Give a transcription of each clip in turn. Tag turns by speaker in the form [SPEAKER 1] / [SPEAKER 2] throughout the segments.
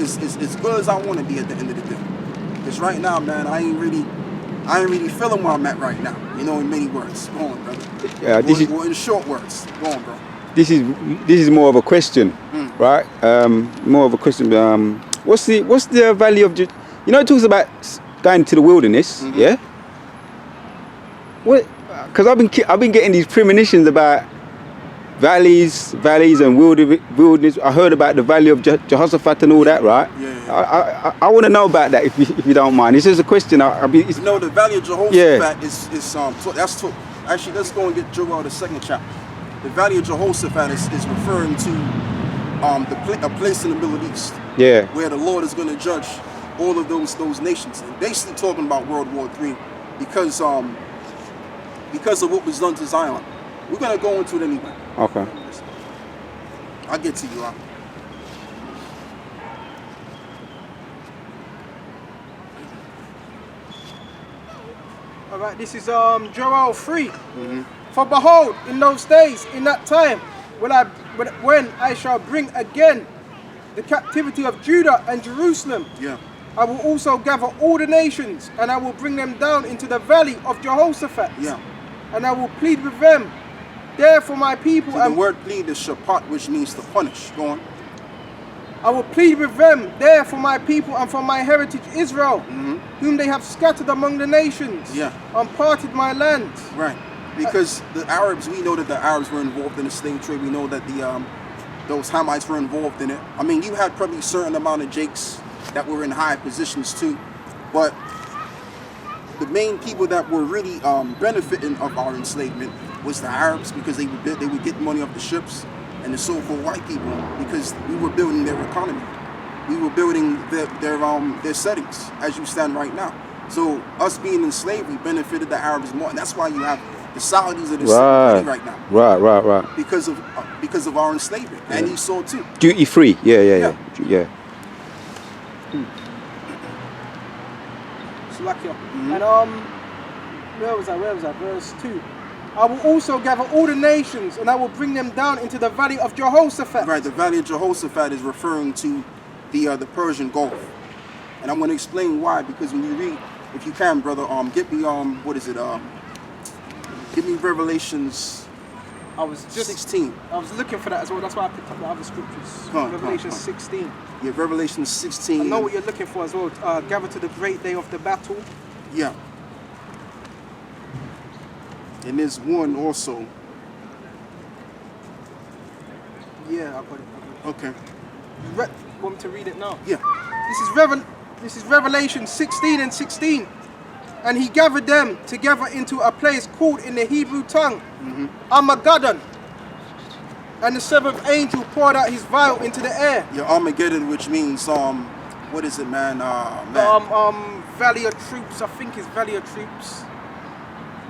[SPEAKER 1] as good as I want to be at the end of the day. Because right now, man, I ain't really feeling where I'm at right now. You know, in many words. Go on, brother.
[SPEAKER 2] Yeah,
[SPEAKER 1] Well, in short words. Go on, bro.
[SPEAKER 2] This is more of a question, right? More of a question. What's the value of? You know, it talks about going to the wilderness, yeah. What? Because I've been getting these premonitions about valleys and wilderness. I heard about the valley of Jehoshaphat and all that, right?
[SPEAKER 1] Yeah.
[SPEAKER 2] I want to know about that if you don't mind. It's just a question.
[SPEAKER 1] The valley of Jehoshaphat is actually, let's go and get Joel the 2nd chapter. The valley of Jehoshaphat is referring to a place in the Middle East.
[SPEAKER 2] Yeah.
[SPEAKER 1] Where the Lord is going to judge all of those nations, and basically talking about World War III, because of what was done to Zion. We're gonna go into it anyway.
[SPEAKER 2] Okay.
[SPEAKER 1] I'll get to you.
[SPEAKER 3] All right. This is Joel 3. For behold, in those days, in that time, when I shall bring again the captivity of Judah and Jerusalem.
[SPEAKER 1] Yeah.
[SPEAKER 3] I will also gather all the nations, and I will bring them down into the valley of Jehoshaphat.
[SPEAKER 1] Yeah.
[SPEAKER 3] And I will plead with them there for my people.
[SPEAKER 1] So the word plead is shapat, which means to punish. Go on.
[SPEAKER 3] I will plead with them there for my people and for my heritage Israel, whom they have scattered among the nations, and parted my land.
[SPEAKER 1] Right. Because the Arabs, we know that the Arabs were involved in the slave trade. We know that those Hamites were involved in it. I mean, you had probably a certain amount of Jakes that were in high positions too, but the main people that were really benefiting of our enslavement was the Arabs, because they would get money off the ships, and the so-called white people, because we were building their economy, we were building their settings as you stand right now. So us being in slavery benefited the Arabs more, and that's why you have the Saudis of the right now.
[SPEAKER 2] Right.
[SPEAKER 1] Because of our enslavement, and Esau too.
[SPEAKER 2] Duty free. Yeah.
[SPEAKER 3] Slakia. And where was that? Verse 2. I will also gather all the nations, and I will bring them down into the valley of Jehoshaphat.
[SPEAKER 1] Right, the valley of Jehoshaphat is referring to the Persian Gulf, and I'm going to explain why. Because when you read, if you can, brother, get me give me Revelations.
[SPEAKER 3] I was just
[SPEAKER 1] 16.
[SPEAKER 3] I was looking for that as well. That's why I picked up the other scriptures. Revelation 16.
[SPEAKER 1] Yeah, Revelation 16.
[SPEAKER 3] I know what you're looking for as well. Gather to the great day of the battle.
[SPEAKER 1] Yeah. And there's one also.
[SPEAKER 3] Yeah, I got it.
[SPEAKER 1] Okay.
[SPEAKER 3] Want me to read it now?
[SPEAKER 1] Yeah.
[SPEAKER 3] This is Revelation 16 and 16. And he gathered them together into a place called in the Hebrew tongue Armageddon. And the 7th angel poured out his vial into the air.
[SPEAKER 1] Yeah, Armageddon, which means what is it, man?
[SPEAKER 3] Valley of Troops. I think it's Valley of Troops.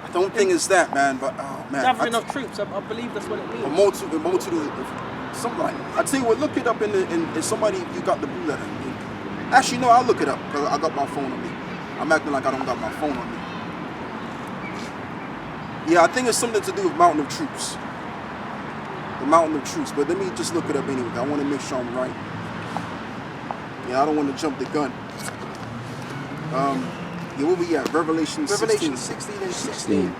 [SPEAKER 1] I don't think it's that, man. But man,
[SPEAKER 3] gathering of troops. I believe that's what it means.
[SPEAKER 1] A multitude of something like that. I tell you what, look it up in somebody. You got the blue letter. Actually, no, I'll look it up because I got my phone on me. I'm acting like I don't got my phone on me. Yeah, I think it's something to do with Mountain of Troops. The Mountain of Troops. But let me just look it up anyway. I want to make sure I'm right. Yeah, I don't want to jump the gun. Yeah, where we at? Revelation 16
[SPEAKER 3] and 16.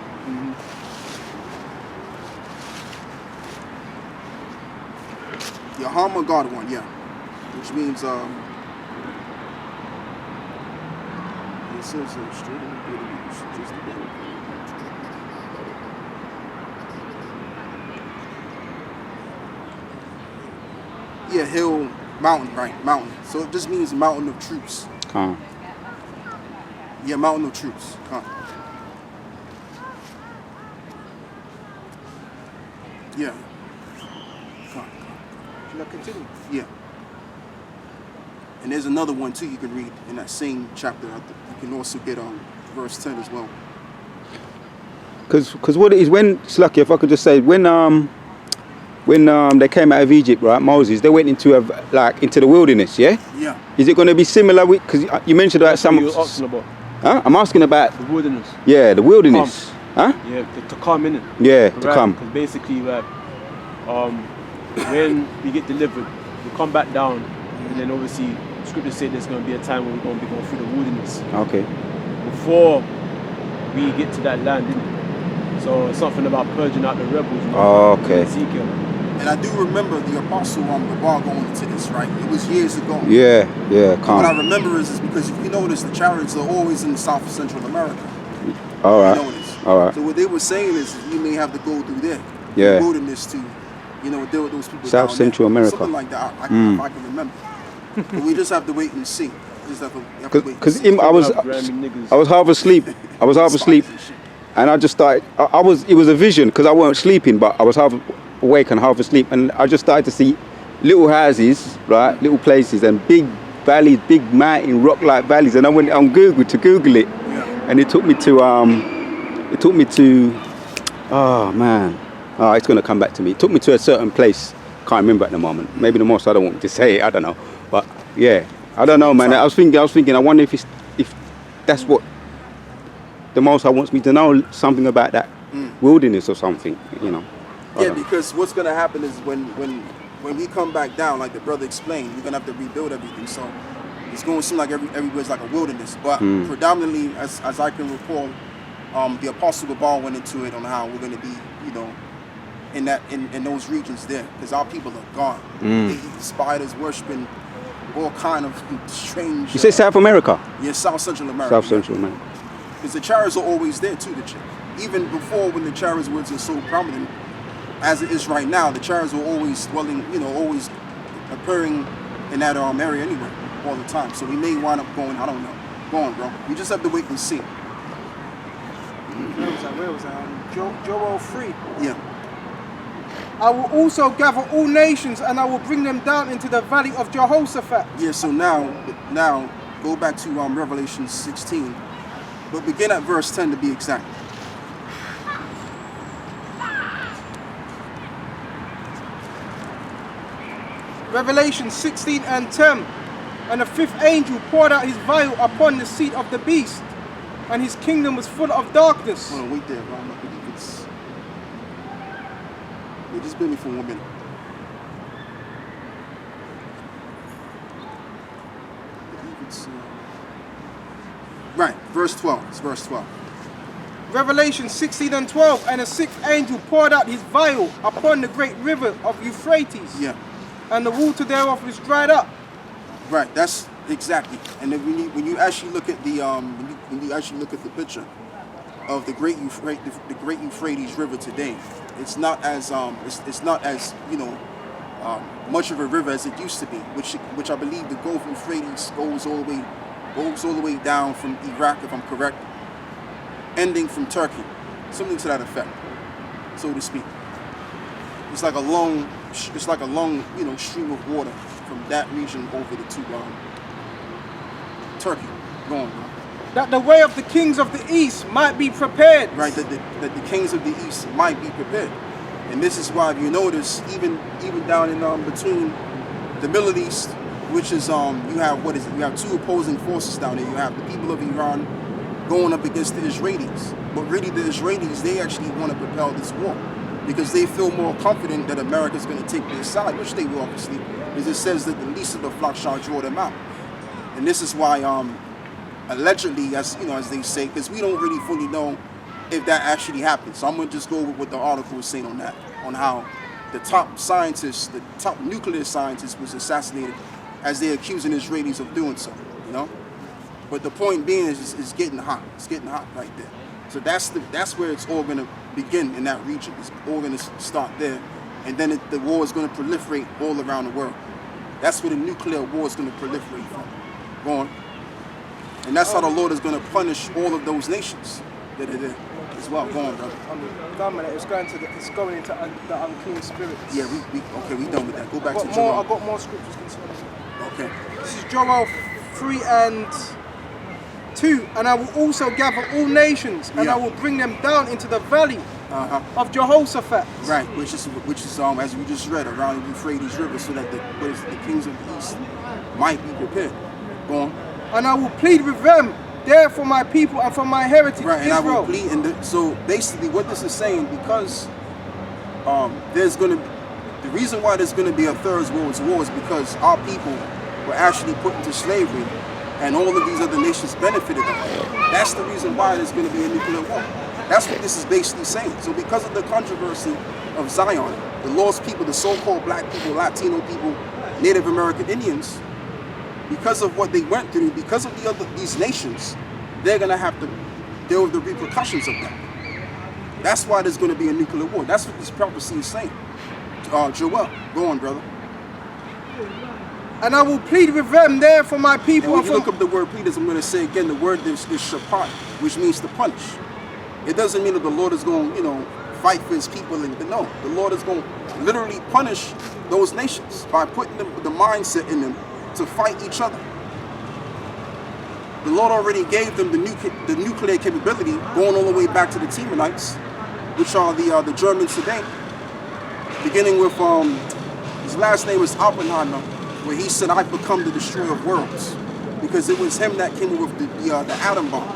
[SPEAKER 1] Yeah, Armageddon one, yeah. Which means it says straight in the yeah, hill, mountain, right, mountain. So it just means mountain of troops. Yeah, mountain of troops. Yeah.
[SPEAKER 3] Should I continue?
[SPEAKER 1] Yeah. And there's another one too you can read in that same chapter. You can also get verse 10 as well.
[SPEAKER 2] Because what it is, when Slakia, if I could just say, when they came out of Egypt, right, Moses, they went into the wilderness, yeah.
[SPEAKER 1] Yeah.
[SPEAKER 2] Is it going to be similar? Because you mentioned about some.
[SPEAKER 4] You're asking about.
[SPEAKER 2] Huh? I'm asking about
[SPEAKER 4] the wilderness.
[SPEAKER 2] Yeah, the wilderness. Huh?
[SPEAKER 4] Yeah, to come in it.
[SPEAKER 2] Yeah, to come.
[SPEAKER 4] Because basically, when we get delivered, we come back down, and then obviously scriptures say there's going to be a time when we're going to be going through the wilderness
[SPEAKER 2] Okay.
[SPEAKER 4] before we get to that land, isn't it? So something about purging out the rebels. You know,
[SPEAKER 2] Oh, okay.
[SPEAKER 4] Ezekiel.
[SPEAKER 1] And I do remember the apostle Gabar going into this, right? It was years ago.
[SPEAKER 2] Yeah. Yeah.
[SPEAKER 1] And what I
[SPEAKER 2] Calm.
[SPEAKER 1] remember is because if you notice, the chariots are always in South Central America.
[SPEAKER 2] All
[SPEAKER 1] You
[SPEAKER 2] right.
[SPEAKER 1] notice.
[SPEAKER 2] All right.
[SPEAKER 1] So what they were saying is you may have to go through there.
[SPEAKER 2] Yeah.
[SPEAKER 1] The wilderness to, deal with those people.
[SPEAKER 2] South
[SPEAKER 1] down
[SPEAKER 2] Central
[SPEAKER 1] there.
[SPEAKER 2] America.
[SPEAKER 1] Something like that. If I can remember. But we just have to wait and see. Just have to wait and
[SPEAKER 2] Because
[SPEAKER 1] see.
[SPEAKER 2] I was half asleep. I was half asleep, and I just started. It was a vision because I weren't sleeping, but I was half awake and half asleep, and I just started to see little houses, right, little places, and big valleys, big mountain rock-like valleys, and I went on Google to Google it, and it took me to oh man, it's gonna come back to me. It took me to a certain place. Can't remember at the moment. Maybe the most I don't want to say it. I don't know, but yeah, I don't know, man. I was thinking. I wonder if that's what the Most High wants me to know, something about that wilderness or something, I
[SPEAKER 1] Yeah,
[SPEAKER 2] don't know.
[SPEAKER 1] because what's going to happen is when we come back down, like the brother explained, we're going to have to rebuild everything. So it's going to seem like everywhere's like a wilderness. But predominantly, as I can recall, the Apostle Gabar went into it on how we're going to be, in those regions there, because our people are gone. They eat spiders, worshiping all kind of strange.
[SPEAKER 2] You say South America?
[SPEAKER 1] Yeah, South Central America.
[SPEAKER 2] South Central, man.
[SPEAKER 1] Because the chariots are always there too. Even before, when the chariots were so prominent as it is right now, the chariots were always dwelling, always appearing in that area anyway, all the time. So we may wind up going. I don't know. Go on, bro. We just have to wait and see.
[SPEAKER 3] Where was that? Joel 3.
[SPEAKER 1] Yeah.
[SPEAKER 3] I will also gather all nations, and I will bring them down into the valley of Jehoshaphat.
[SPEAKER 1] Yeah. So now go back to Revelation 16, but begin at verse 10 to be exact.
[SPEAKER 3] Revelation 16 and 10. And the fifth angel poured out his vial upon the seat of the beast, and his kingdom was full of darkness.
[SPEAKER 1] Hold on, wait there, bro. I believe it's. Yeah, just bear me for 1 minute. I believe it's. Right, verse 12. It's verse 12.
[SPEAKER 3] Revelation 16 and 12. And the sixth angel poured out his vial upon the great river of Euphrates,
[SPEAKER 1] Yeah.
[SPEAKER 3] and the water thereof was dried up.
[SPEAKER 1] Right, that's exactly. And then when you actually look at the when you actually look at the picture of the great Euphrates River today, it's not as much of a river as it used to be, which I believe the Gulf Euphrates goes all the way down from Iraq, if I'm correct, ending from Turkey, something to that effect, so to speak. It's like a long stream of water from that region over to Turkey. Go on, bro.
[SPEAKER 3] That the way of the kings of the east might be prepared.
[SPEAKER 1] Right, that the kings of the east might be prepared. And this is why, if you notice, even down in between the Middle East, which is you have two opposing forces down there. You have the people of Iran going up against the Israelis. But really the Israelis, they actually want to propel this war because they feel more confident that America's going to take their side, which they will obviously, because it says that the least of the flock shall draw them out. And this is why allegedly, as they say, because we don't really fully know if that actually happened. So I'm going to just go with what the article is saying on that, on how the top scientist, the top nuclear scientist was assassinated as they're accusing Israelis of doing so, But the point being is it's getting hot. It's getting hot right there. So that's where it's all going to begin in that region. It's all going to start there. And then the war is going to proliferate all around the world. That's where the nuclear war is going to proliferate from. Go on. And that's how the Lord is going to punish all of those nations that are there as well. Go on, brother.
[SPEAKER 3] I'm done with it. It's going into the unclean spirits.
[SPEAKER 1] Yeah, we done with that. Go back to
[SPEAKER 3] I've
[SPEAKER 1] Joel.
[SPEAKER 3] got more scriptures concerning it.
[SPEAKER 1] Okay.
[SPEAKER 3] This is Joel 3 and 2. And I will also gather all nations, and I will bring them down into the valley of Jehoshaphat.
[SPEAKER 1] Right, which is as we just read, around the Euphrates River, so that the kings of the east might be prepared. Go on.
[SPEAKER 3] And I will plead with them there for my people and for my heritage,
[SPEAKER 1] right, and
[SPEAKER 3] Israel.
[SPEAKER 1] I will plead. So basically, what this is saying, because there's going to, the reason why there's going to be a third world war is because our people were actually put into slavery, and all of these other nations benefited them. That's the reason why there's going to be a nuclear war. That's what this is basically saying. So because of the controversy of Zion, the lost people, the so-called black people, Latino people, Native American Indians, because of what they went through, because of these nations, they're going to have to deal with the repercussions of that. That's why there's going to be a nuclear war. That's what this prophecy is saying. Joel, go on, brother.
[SPEAKER 3] And I will plead with them there for my
[SPEAKER 1] And
[SPEAKER 3] people.
[SPEAKER 1] when
[SPEAKER 3] And
[SPEAKER 1] you
[SPEAKER 3] for
[SPEAKER 1] look up the word plead, as I'm going to say again, the word is shapat, which means to punish. It doesn't mean that the Lord is going to, fight for his people. No, the Lord is going to literally punish those nations by putting the mindset in them to fight each other. The Lord already gave them the nuclear capability, going all the way back to the Temanites, which are the Germans today. Beginning with his last name was Oppenheimer, where he said, "I become the destroyer of worlds," because it was him that came up with the atom bomb.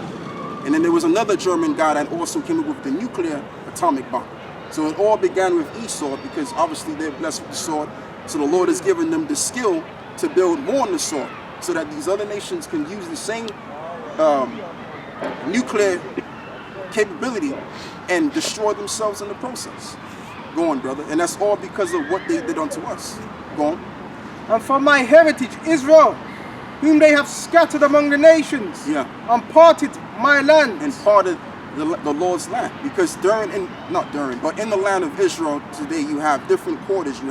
[SPEAKER 1] And then there was another German guy that also came up with the nuclear atomic bomb. So it all began with Esau, because obviously they're blessed with the sword. So the Lord has given them the skill to build more on the sword, so that these other nations can use the same nuclear capability and destroy themselves in the process. Go on, brother. And that's all because of what they did unto us. Go on.
[SPEAKER 3] and for my heritage Israel, whom they have scattered among the nations,
[SPEAKER 1] Yeah.
[SPEAKER 3] and parted my land.
[SPEAKER 1] And parted the Lord's land, because in the land of Israel today, you have different quarters. You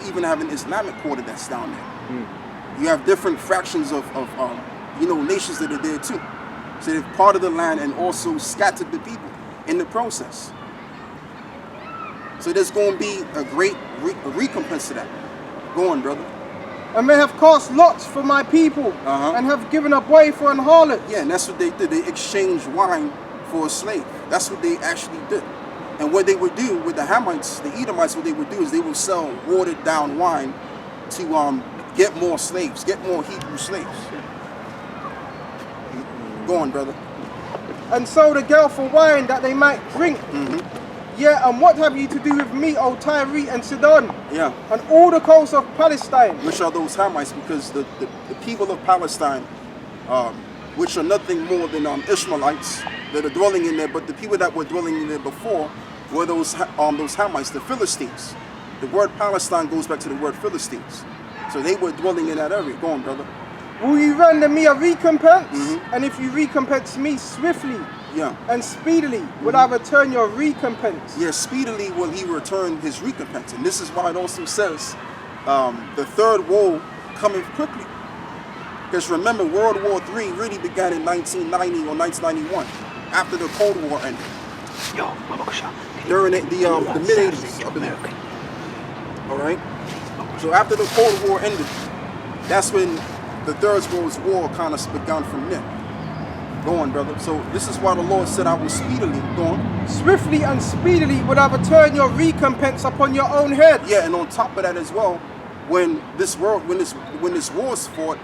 [SPEAKER 1] even have an Islamic quarter that's down there. You have different fractions of nations that are there too. So they've parted the land and also scattered the people in the process. So there's going to be a great recompense to that. Go on, brother.
[SPEAKER 3] And may have cast lots for my people, and have given up way for an harlot.
[SPEAKER 1] Yeah, and that's what they did. They exchanged wine for a slave. That's what they actually did. And what they would do with the Hamites, the Edomites, what they would do is they would sell watered down wine to get more slaves, get more Hebrew slaves. Go on, brother.
[SPEAKER 3] And sold a girl for wine that they might drink. Yeah, and what have you to do with me, O Tyre and Sidon,
[SPEAKER 1] Yeah.
[SPEAKER 3] and all the coasts of Palestine?
[SPEAKER 1] Which are those Hamites? Because the people of Palestine, which are nothing more than Ishmaelites that are dwelling in there, but the people that were dwelling in there before were those Hamites, the Philistines. The word Palestine goes back to the word Philistines. So they were dwelling in that area. Go on, brother.
[SPEAKER 3] Will you render me a recompense? And if you recompense me swiftly
[SPEAKER 1] Yeah.
[SPEAKER 3] and speedily, will I return your recompense?
[SPEAKER 1] Yeah, speedily will he return his recompense. And this is why it also says the third woe cometh quickly. Because remember, World War III really began in 1990 or 1991, after the Cold War ended. During the mid-80s, I believe. All right? So after the Cold War ended, that's when the Third World War kind of began from there. Go on, brother. So this is why the Lord said, I will speedily, go on.
[SPEAKER 3] Swiftly and speedily will I return your recompense upon your own head.
[SPEAKER 1] Yeah, and on top of that as well, when this war is fought,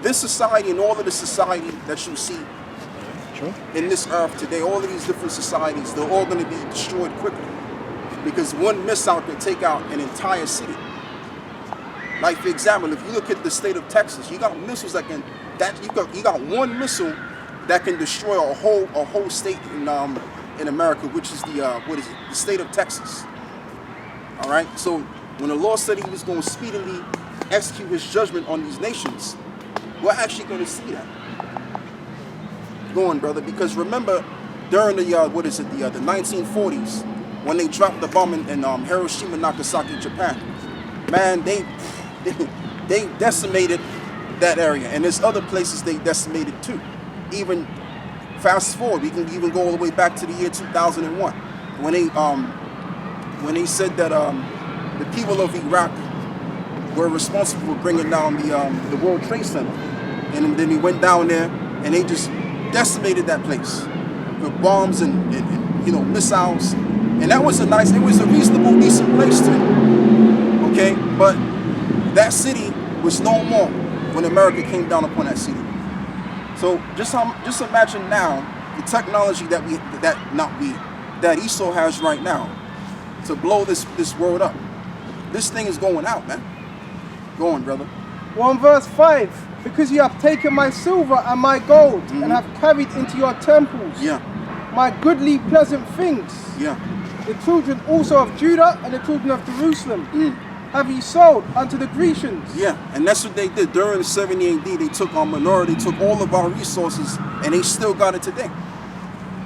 [SPEAKER 1] this society and all of the society that you see in this earth today, all of these different societies, they're all going to be destroyed quickly. Because one missile can take out an entire city. Like, for example, if you look at the state of Texas, you got missiles you got one missile that can destroy a whole state in America, which is the state of Texas. All right. So when the Lord said He was going to speedily execute His judgment on these nations, we're actually going to see that. Go on, brother. Because remember, during the 1940s, when they dropped the bomb in Hiroshima, Nagasaki, Japan, man, they decimated that area, and there's other places they decimated too. Even fast forward, we can even go all the way back to the year 2001, when they said that the people of Iraq were responsible for bringing down the World Trade Center, and then we went down there and they just decimated that place with bombs and missiles, and that was it was a reasonable, decent place too. Okay, but that city was no more when America came down upon that city. So just imagine now the technology that Esau has right now to blow this world up. This thing is going out, man. Go on, brother.
[SPEAKER 3] 1 verse 5. Because you have taken my silver and my gold and have carried into your temples
[SPEAKER 1] Yeah.
[SPEAKER 3] my goodly pleasant things.
[SPEAKER 1] Yeah.
[SPEAKER 3] The children also of Judah and the children of Jerusalem have ye sold unto the Grecians.
[SPEAKER 1] Yeah, and that's what they did during 70 AD. They took our minority, took all of our resources, and they still got it today.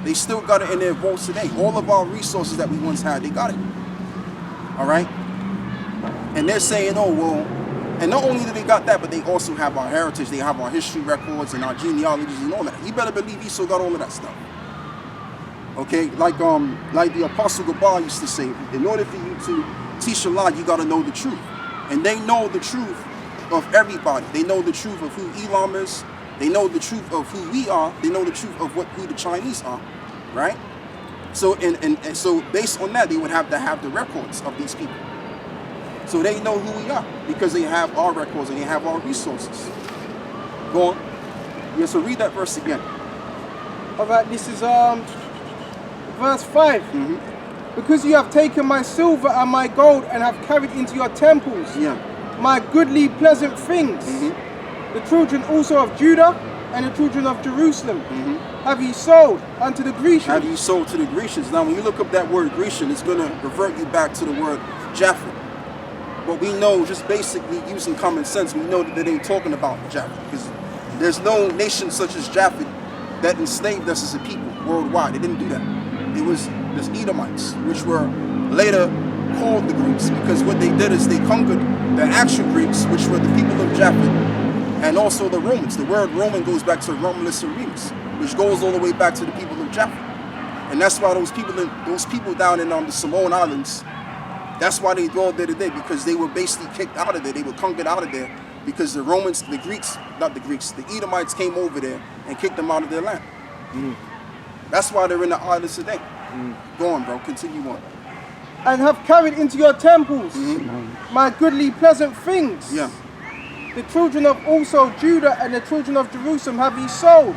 [SPEAKER 1] They still got it in their vaults today. All of our resources that we once had, they got it. All right? And they're saying, oh, well, and not only do they got that, but they also have our heritage. They have our history records and our genealogies and all that. You better believe he still got all of that stuff. Okay? Like the Apostle Gabar used to say, in order for you to teach a lie, you got to know the truth. And they know the truth of everybody. They know the truth of who Elam is. They know the truth of who we are. They know the truth of who the Chinese are, right? So and so based on that, they would have to have the records of these people. So they know who we are because they have our records and they have our resources. Go on. Yeah, so read that verse again.
[SPEAKER 3] Alright, this is verse 5. Because you have taken my silver and my gold and have carried into your temples my goodly pleasant things. The children also of Judah and the children of Jerusalem have ye sold unto the Grecians.
[SPEAKER 1] Have you sold to the Grecians? Now, when you look up that word Grecian, it's going to revert you back to the word Japhet. But we know, just basically using common sense, we know that they ain't talking about Japhet, because there's no nation such as Japhet that enslaved us as a people worldwide. They didn't do that. It was the Edomites, which were later called the Greeks, because what they did is they conquered the actual Greeks, which were the people of Japhet, and also the Romans. The word Roman goes back to Romulus and Remus, which goes all the way back to the people of Japhet. And that's why those people down in the Samoan Islands, that's why they dwelled there today, because they were basically kicked out of there. They were conquered out of there because the Romans, the Edomites came over there and kicked them out of their land. That's why they're in the islands today. Go on, bro. Continue on.
[SPEAKER 3] And have carried into your temples my goodly pleasant things.
[SPEAKER 1] Yeah.
[SPEAKER 3] The children of also Judah and the children of Jerusalem have ye sold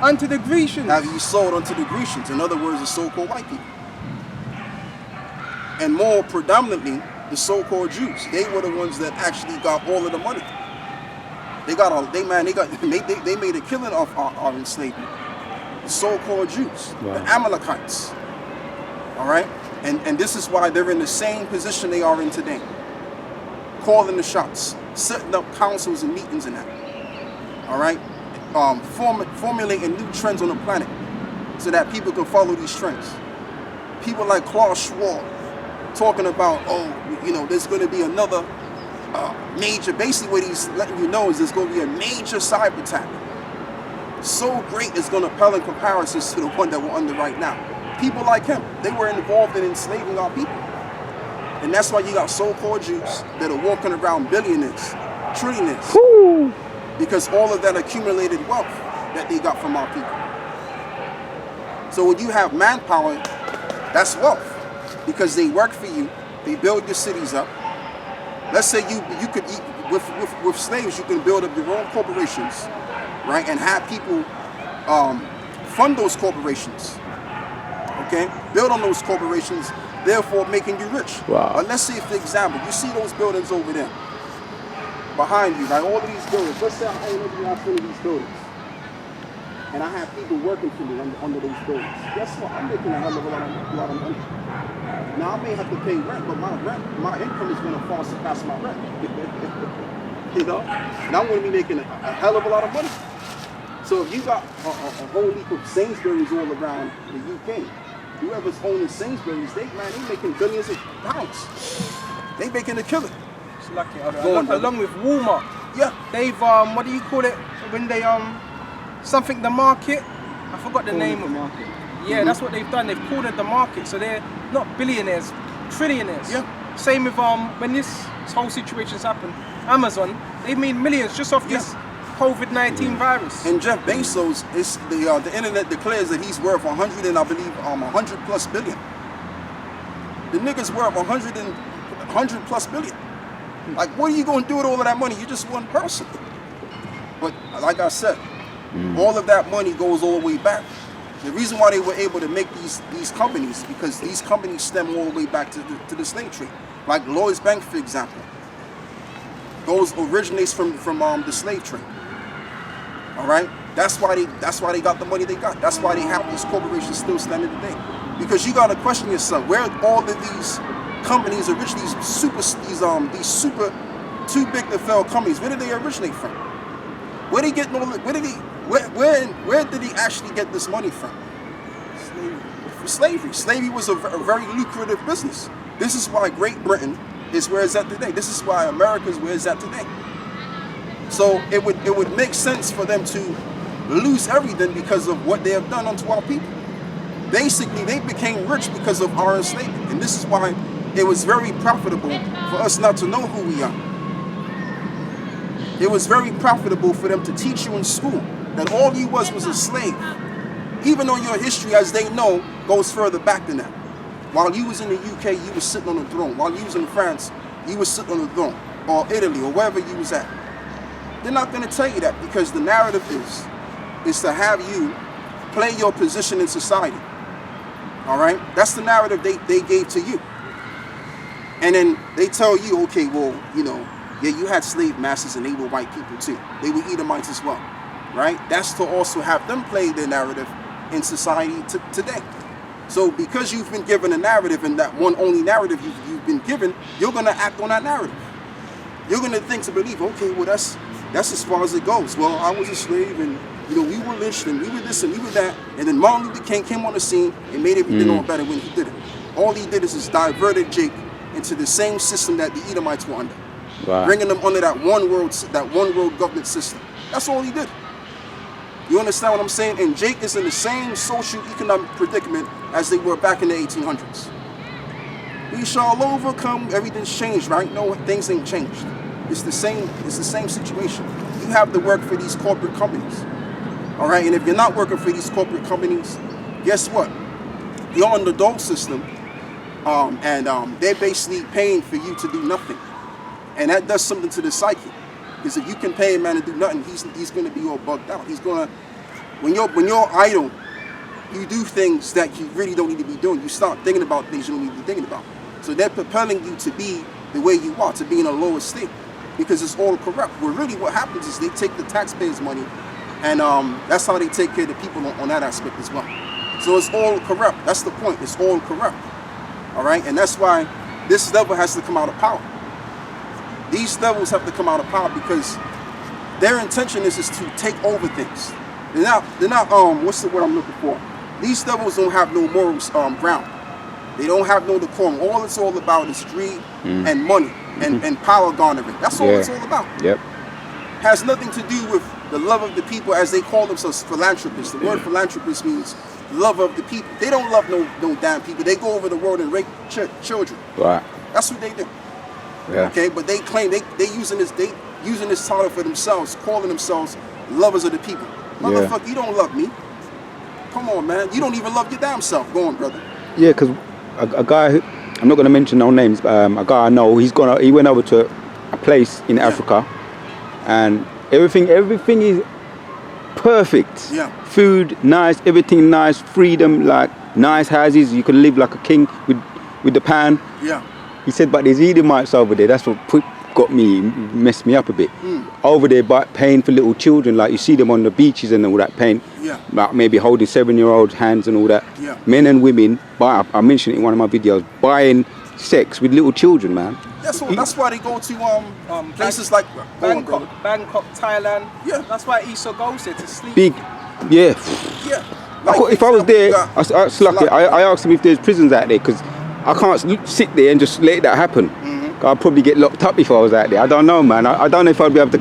[SPEAKER 3] unto the Grecians.
[SPEAKER 1] Have you sold unto the Grecians? In other words, the so-called white people. And more predominantly, the so-called Jews. They were the ones that actually got all of the money. They made a killing off our enslavement. The so-called Jews, the Amalekites. All right? And this is why they're in the same position they are in today. Calling the shots, setting up councils and meetings and that. All right? Formulating new trends on the planet so that people can follow these trends. People like Klaus Schwab talking about, there's going to be another major, basically what he's letting you know is there's going to be a major cyber attack. So great it's going to pale in comparisons to the one that we're under right now. People like him, they were involved in enslaving our people. And that's why you got so-called Jews that are walking around billionaires, trillionaires, because all of that accumulated wealth that they got from our people. So when you have manpower, that's wealth, because they work for you, they build your cities up. Let's say you could eat with slaves, you can build up your own corporations, right, and have people fund those corporations. Okay, build on those corporations, therefore making you rich.
[SPEAKER 2] Wow.
[SPEAKER 1] But let's say, for example, you see those buildings over there behind you, like all of these buildings. Let's say I own every last one of these buildings, and I have people working for me under those buildings. Guess what? I'm making a hell of a lot of money. Now I may have to pay rent, but my income is going to far surpass my rent. And I'm going to be making a hell of a lot of money. So if you got a whole heap of Sainsbury's all around the UK, whoever's owning Sainsbury's, they making billions of pounds. They making a killing.
[SPEAKER 3] It's lucky. Along with Walmart.
[SPEAKER 1] Yeah.
[SPEAKER 3] They've what do you call it when they something the market? I forgot the name of it. Yeah, that's what they've done. They've called it the market. So they're not billionaires, trillionaires.
[SPEAKER 1] Yeah.
[SPEAKER 3] Same with when this whole situation's happened, Amazon, they made millions just off this COVID-19 virus.
[SPEAKER 1] And Jeff Bezos, is the internet declares that he's worth 100 plus billion. The nigga's worth 100 plus billion. Like, what are you going to do with all of that money? You're just one person. But like I said, all of that money goes all the way back. The reason why they were able to make these companies, because these companies stem all the way back to the slave trade. Like Lloyd's Bank, for example. originates from the slave trade. All right, that's why they got the money they got. That's why they have these corporations still standing today. Because you got to question yourself, where all of these companies originally, these super too big to fail companies, where did they originate from? Where did he actually get this money from? Slavery. Slavery was a very lucrative business. This is why Great Britain is where it's at today. This is why America is where it's at today. So it would make sense for them to lose everything because of what they have done unto our people. Basically, they became rich because of our enslavement. And this is why it was very profitable for us not to know who we are. It was very profitable for them to teach you in school that all you was a slave. Even though your history, as they know, goes further back than that. While you was in the UK, you was sitting on the throne. While you was in France, you was sitting on the throne. Or Italy, or wherever you was at. They're not going to tell you that because the narrative is to have you play your position in society. All right? That's the narrative they gave to you. And then they tell you, okay, well, you know, yeah, you had slave masters and they were white people too. They were Edomites as well, right? That's to also have them play their narrative in society today. So because you've been given a narrative and that one only narrative you've been given, you're going to act on that narrative. You're going to think to believe, okay, well, that's as far as it goes. Well, I was a slave and, you know, we were lynched and we were this and we were that. And then Martin Luther King came on the scene and made everything all better when he did it. All he did is just diverted Jake into the same system that the Edomites were under. Right. Bringing them under that one world government system. That's all he did. You understand what I'm saying? And Jake is in the same social economic predicament as they were back in the 1800s. We shall overcome. Everything's changed, right? No, things ain't changed. It's the same situation. You have to work for these corporate companies. All right, and if you're not working for these corporate companies, guess what? You're on the dole system, and they're basically paying for you to do nothing. And that does something to the psyche. Because if you can pay a man to do nothing, he's going to be all bugged out. He's going to, when you're idle, you do things that you really don't need to be doing. You start thinking about things you don't need to be thinking about. So they're propelling you to be the way you are, to be in a lower state. Because it's all corrupt. Well, really what happens is they take the taxpayers' money, and that's how they take care of the people on that aspect as well. So it's all corrupt. That's the point. It's all corrupt. All right? And that's why this level has to come out of power. These devils have to come out of power because their intention is to take over things. They're not what's the word I'm looking for? These devils don't have no moral ground. They don't have no decorum. All it's all about is greed and money and power garnering. That's all it's all about.
[SPEAKER 2] Yep.
[SPEAKER 1] Has nothing to do with the love of the people, as they call themselves, philanthropists. The word philanthropist means love of the people. They don't love no damn people. They go over the world and rape children.
[SPEAKER 2] Right.
[SPEAKER 1] That's what they do.
[SPEAKER 2] Yeah.
[SPEAKER 1] Okay, but they claim they using this title for themselves, calling themselves lovers of the people. Motherfucker, you don't love me. Come on, man. You don't even love your damn self. Go on, brother.
[SPEAKER 2] Yeah, because a guy, I'm not going to mention no names, but a guy I know, he went over to a place in Africa, and everything is perfect.
[SPEAKER 1] Yeah.
[SPEAKER 2] Food nice, everything nice, freedom, like nice houses. You can live like a king with the pan.
[SPEAKER 1] Yeah.
[SPEAKER 2] He said, but there's Edomites over there. That's what messed me up a bit. Over there, paying for little children, like you see them on the beaches and all that, paying, like maybe holding 7-year-olds' hands and all that.
[SPEAKER 1] Yeah.
[SPEAKER 2] Men and women, I mentioned it in one of my videos, buying sex with little children, man.
[SPEAKER 1] That's why they go to places like
[SPEAKER 3] Bangkok, Thailand.
[SPEAKER 1] Yeah.
[SPEAKER 3] That's why Esau goes there to sleep.
[SPEAKER 2] Big, yeah.
[SPEAKER 1] Yeah.
[SPEAKER 2] If I was there, I asked him if there's prisons out there, because I can't sit there and just let that happen. I'd probably get locked up if I was out there. I don't know, man. I don't know if I'd be able to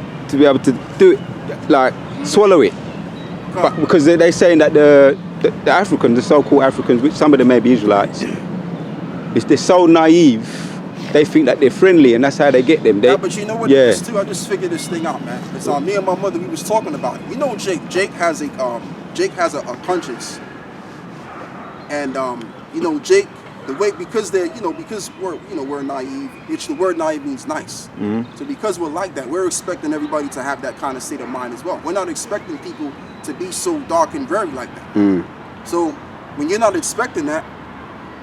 [SPEAKER 2] do it, like swallow it. But because they're saying that the Africans, the so-called Africans, which some of them may be Israelites, they're so naive. They think that they're friendly, and that's how they get them.
[SPEAKER 1] But you know what it is too? I just figured this thing out, man. It's me and my mother. We was talking about it. You know, Jake. Jake has a conscience, and you know, Jake. The way because we're naive, which the word naive means nice. So because we're like that, we're expecting everybody to have that kind of state of mind as well. We're not expecting people to be so dark and very like that. So when you're not expecting that,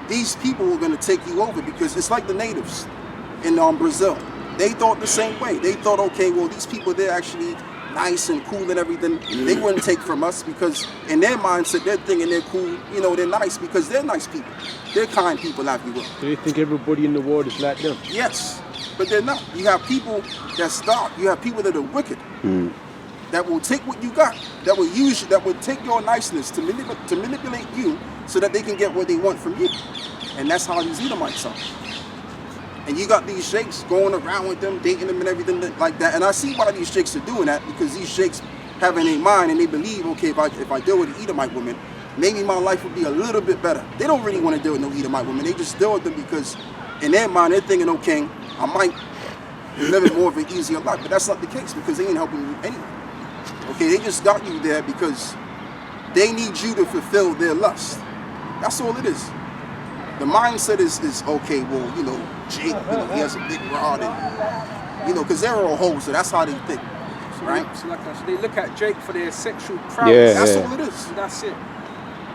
[SPEAKER 1] these people are going to take you over, because it's like the natives in Brazil. They thought the same way. They thought, okay, well, these people, they're actually nice and cool and everything. They wouldn't take from us because in their mindset, they're thinking they're cool. You know, they're nice because they're nice people. They're kind people, if you will.
[SPEAKER 4] Do you think everybody in the world is like them?
[SPEAKER 1] Yes, but they're not. You have people that's dark. You have people that are wicked. That will take what you got. That will use you. That will take your niceness to manipulate you so that they can get what they want from you. And that's how these Edomites are. And you got these sheikhs going around with them, dating them and everything like that. And I see why these sheikhs are doing that, because these sheikhs have in their mind and they believe, okay, if I deal with an Edomite woman, maybe my life would be a little bit better. They don't really want to deal with no Edomite woman. They just deal with them because in their mind they're thinking, okay, I might live more of an easier life. But that's not the case, because they ain't helping you anyway. Okay, they just got you there because they need you to fulfill their lust. That's all it is. The mindset is okay, well, you know, Jake, you know, he has a big rod, and, you know, because they're all hoes, so that's how they think, right?
[SPEAKER 3] So like I said, they look at Jake for their sexual prowess.
[SPEAKER 1] That's all it is.
[SPEAKER 3] And that's it.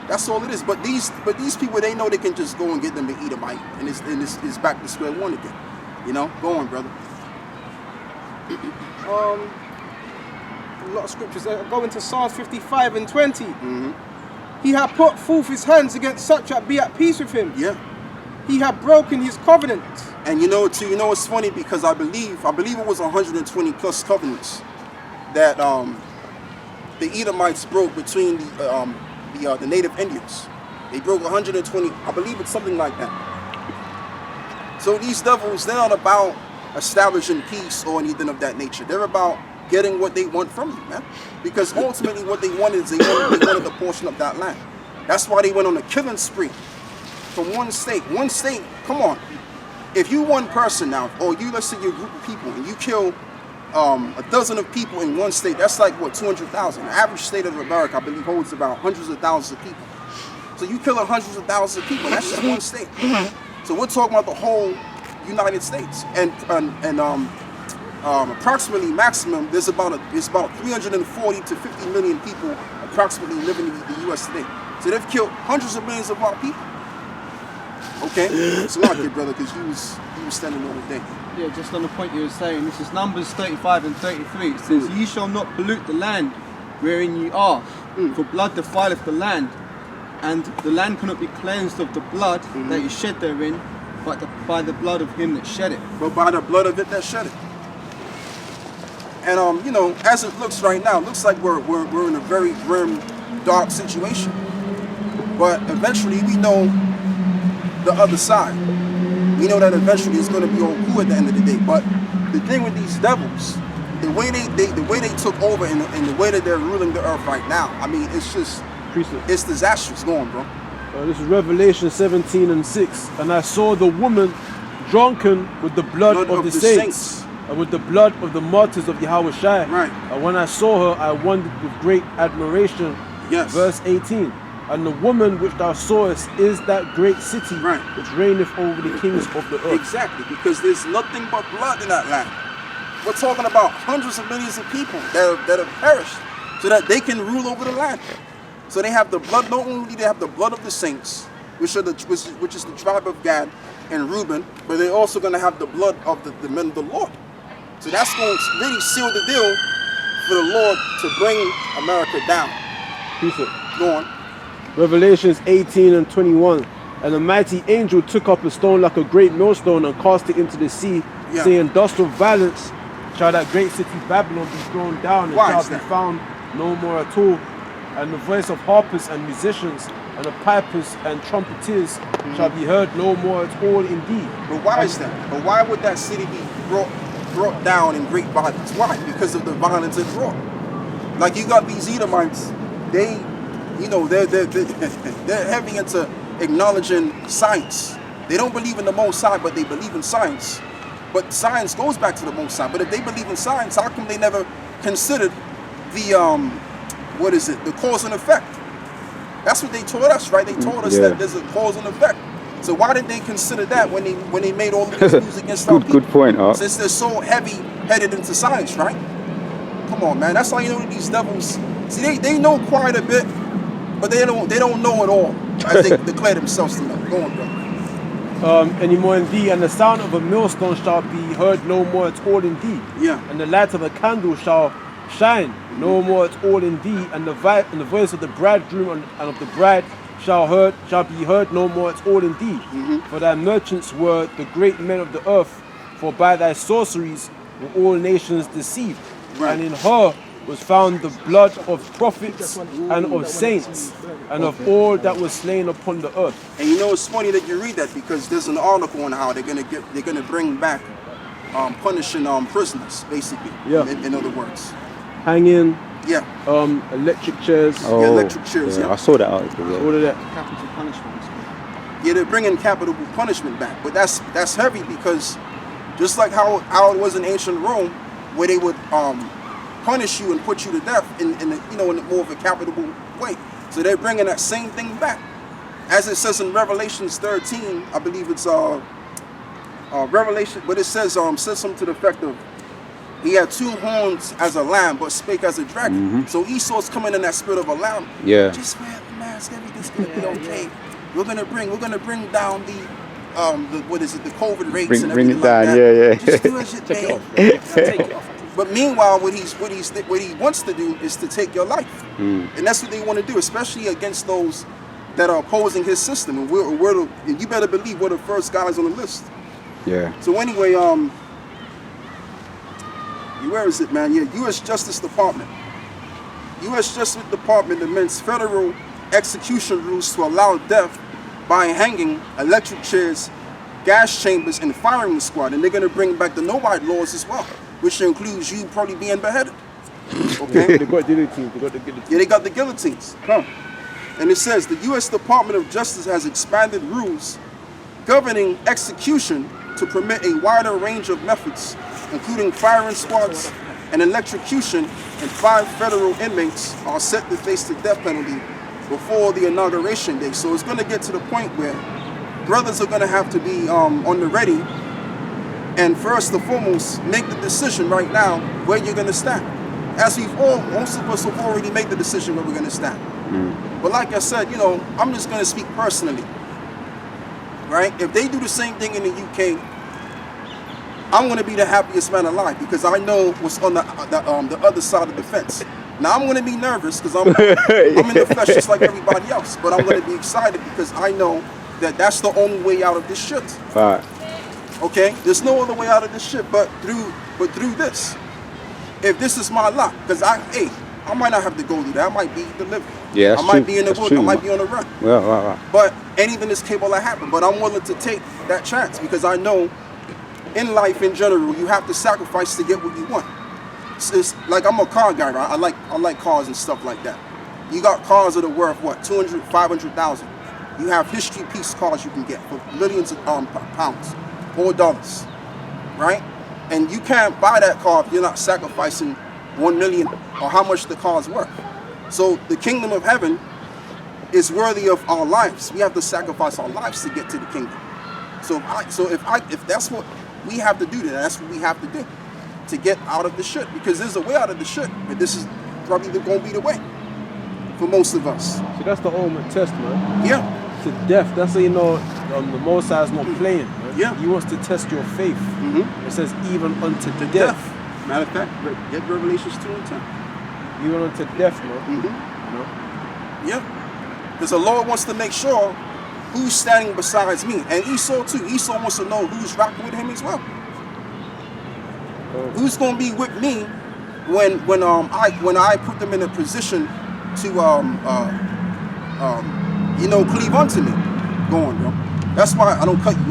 [SPEAKER 1] That's all it is. But these people, they know they can just go and get them to Edomite, and it's back to square one again. You know, go on, brother.
[SPEAKER 3] A lot of scriptures go into Psalms 55 and 20. He had put forth his hands against such that be at peace with him.
[SPEAKER 1] Yeah.
[SPEAKER 3] He had broken his covenant.
[SPEAKER 1] And you know, too, it's funny because I believe it was 120 plus covenants that the Edomites broke between the native Indians. They broke 120. I believe it's something like that. So these devils, they're not about establishing peace or anything of that nature. They're about getting what they want from you, man. Because ultimately what they wanted is they wanted a portion of that land. That's why they went on a killing spree from one state. One state, come on. If you one person now, or you, let's say you're a group of people, and you kill a dozen of people in one state, that's like, what, 200,000? The average state of America, I believe, holds about hundreds of thousands of people. So you kill hundreds of thousands of people, that's just one state. So we're talking about the whole United States. And approximately maximum, there's about 340 to 50 million people approximately living in the U.S. today. So they've killed hundreds of millions of our people. Okay, it's a lot, good brother, because you was standing all day.
[SPEAKER 5] Yeah, just on the point you were saying, this is Numbers 35 and 33. It says, "Ye shall not pollute the land wherein ye are, for blood defileth the land, and the land cannot be cleansed of the blood that is shed therein, but by the blood of him that shed it."
[SPEAKER 1] But by the blood of it that shed it. And you know, as it looks right now, it looks like we're in a very grim, dark situation. But eventually, we know the other side. We know that eventually it's going to be all cool at the end of the day. But the thing with these devils, the way they took over and the way that they're ruling the earth right now, I mean, it's just, it's disastrous. Go on, bro.
[SPEAKER 4] This is Revelation 17 and 6. "And I saw the woman drunken with the blood of the saints, and with the blood of the martyrs of Yahweh Shai.
[SPEAKER 1] Right.
[SPEAKER 4] And when I saw her, I wondered with great admiration."
[SPEAKER 1] Yes.
[SPEAKER 4] Verse 18. "And the woman which thou sawest is that great city,
[SPEAKER 1] Right.
[SPEAKER 4] which reigneth over the kings of the earth."
[SPEAKER 1] Exactly, because there's nothing but blood in that land. We're talking about hundreds of millions of people that have perished so that they can rule over the land. So they have the blood, not only do they have the blood of the saints, which is the tribe of Gad and Reuben, but they're also going to have the blood of the men of the Lord. So that's going to really seal the deal for the Lord to bring America down.
[SPEAKER 4] Precept.
[SPEAKER 1] Go on.
[SPEAKER 4] Revelations 18 and 21. "And a mighty angel took up a stone like a great millstone and cast it into the sea,
[SPEAKER 1] Yeah.
[SPEAKER 4] saying, Thus with violence shall that great city Babylon be thrown down, and
[SPEAKER 1] Why
[SPEAKER 4] shall
[SPEAKER 1] is
[SPEAKER 4] be
[SPEAKER 1] that?
[SPEAKER 4] found no more at all. And the voice of harpers and musicians, and of pipers and trumpeters shall be heard no more at all indeed."
[SPEAKER 1] But why is that? But why would that city be brought down in great violence? Why? Because of the violence it brought. Like you got these Edomites, they're heavy into acknowledging science. They don't believe in the Most High, but they believe in science. But science goes back to the Most High. But if they believe in science, how come they never considered the the cause and effect? That's what they taught us, right? They told us that there's a cause and effect. So why didn't they consider that when they made all of this music against our people?
[SPEAKER 2] Good point, Art.
[SPEAKER 1] Since they're so heavy-headed into science, right? Come on, man. That's how you know that these devils. See, they know quite a bit, but they don't know it all, as they declare themselves to know. Go on, brother.
[SPEAKER 4] any more in thee, and the sound of a millstone shall be heard no more at all in thee.
[SPEAKER 1] Yeah.
[SPEAKER 4] And the light of a candle shall shine no more at all in thee, and the voice of the bridegroom and of the bride shall be heard no more at all in thee. For thy merchants were the great men of the earth, for by thy sorceries were all nations deceived.
[SPEAKER 1] Right.
[SPEAKER 4] And in her was found the blood of prophets and of saints and of all that was slain upon the earth.
[SPEAKER 1] And you know, it's funny that you read that because there's an article on how they're gonna bring back punishing prisoners, basically.
[SPEAKER 4] Yeah.
[SPEAKER 1] In other words.
[SPEAKER 4] Hanging,
[SPEAKER 1] Yeah.
[SPEAKER 4] electric chairs,
[SPEAKER 2] Oh,
[SPEAKER 1] electric chairs, yeah.
[SPEAKER 2] I saw that article. Yeah.
[SPEAKER 4] all of that.
[SPEAKER 5] Capital punishment.
[SPEAKER 1] Yeah, they're bringing capital punishment back, but that's heavy because just like how it was in ancient Rome, where they would punish you and put you to death in more of a capital way. So they're bringing that same thing back, as it says in Revelations 13. I believe it's Revelation, but it says something to the effect of, he had 2 horns as a lamb, but spake as a dragon. So Esau's coming in that spirit of a lamb.
[SPEAKER 2] Yeah.
[SPEAKER 1] Just wear the mask, everything's gonna be okay. We're gonna bring down the COVID rates and
[SPEAKER 2] Bring
[SPEAKER 1] everything
[SPEAKER 2] it down,
[SPEAKER 1] like that.
[SPEAKER 2] yeah.
[SPEAKER 1] Just do as you think.
[SPEAKER 3] Take it off.
[SPEAKER 1] But meanwhile, what he wants to do is to take your life, and that's what they want to do, especially against those that are opposing his system. And you better believe we're the first guys on the list.
[SPEAKER 2] Yeah.
[SPEAKER 1] So anyway, where is it, man? Yeah, U.S. Justice Department. U.S. Justice Department amends federal execution rules to allow death by hanging, electric chairs, gas chambers, and firing squad. And they're going to bring back the no-bite laws as well, which includes you probably being beheaded. Okay?
[SPEAKER 4] They got guillotines.
[SPEAKER 1] Yeah, they got the guillotines. Come. And it says the U.S. Department of Justice has expanded rules governing execution to permit a wider range of methods, including firing squads and electrocution, and 5 federal inmates are set to face the death penalty before the inauguration day. So it's going to get to the point where brothers are going to have to be on the ready, and first and foremost, make the decision right now where you're going to stand. As most of us have already made the decision where we're going to stand. But like I said, I'm just going to speak personally, right? If they do the same thing in the UK, I'm going to be the happiest man alive because I know what's on the other side of the fence. Now I'm going to be nervous because I'm in the flesh just like everybody else, but I'm going to be excited because I know that that's the only way out of this shit.
[SPEAKER 2] Right.
[SPEAKER 1] Okay, there's no other way out of this shit but through this. If this is my lot, because I might not have to go through that. I might be delivered.
[SPEAKER 2] Yeah, that's
[SPEAKER 1] I might
[SPEAKER 2] true.
[SPEAKER 1] be in the
[SPEAKER 2] That's
[SPEAKER 1] wood.
[SPEAKER 2] true,
[SPEAKER 1] I might
[SPEAKER 2] man.
[SPEAKER 1] be on the run.
[SPEAKER 2] Well, right.
[SPEAKER 1] But anything is capable of happening. But I'm willing to take that chance because I know in life in general, you have to sacrifice to get what you want. It's like I'm a car guy, right? I like cars and stuff like that. You got cars that are worth what, 200, 500,000. You have history piece cars you can get for millions of pounds or dollars, right? And you can't buy that car if you're not sacrificing 1 million or how much the car's worth. So the kingdom of heaven is worthy of our lives. We have to sacrifice our lives to get to the kingdom. So if that's what we have to do, then that's what we have to do to get out of the shit. Because there's a way out of the shit, but this is probably going to be the way for most of us.
[SPEAKER 4] So that's the ultimate test, man.
[SPEAKER 1] Yeah.
[SPEAKER 4] To death. That's how you know the Most High is not playing. Man.
[SPEAKER 1] Yeah.
[SPEAKER 4] He wants to test your faith. It says even unto
[SPEAKER 1] The
[SPEAKER 4] death.
[SPEAKER 1] death. Matter of fact, get Revelations 2 and 10.
[SPEAKER 4] Even unto death, man. You know?
[SPEAKER 1] Yeah. Because the Lord wants to make sure who's standing besides me. And Esau too. Esau wants to know who's rocking with him as well. Who's going to be with me when I put them in a position to cleave unto me. Go on, bro. That's why I don't cut you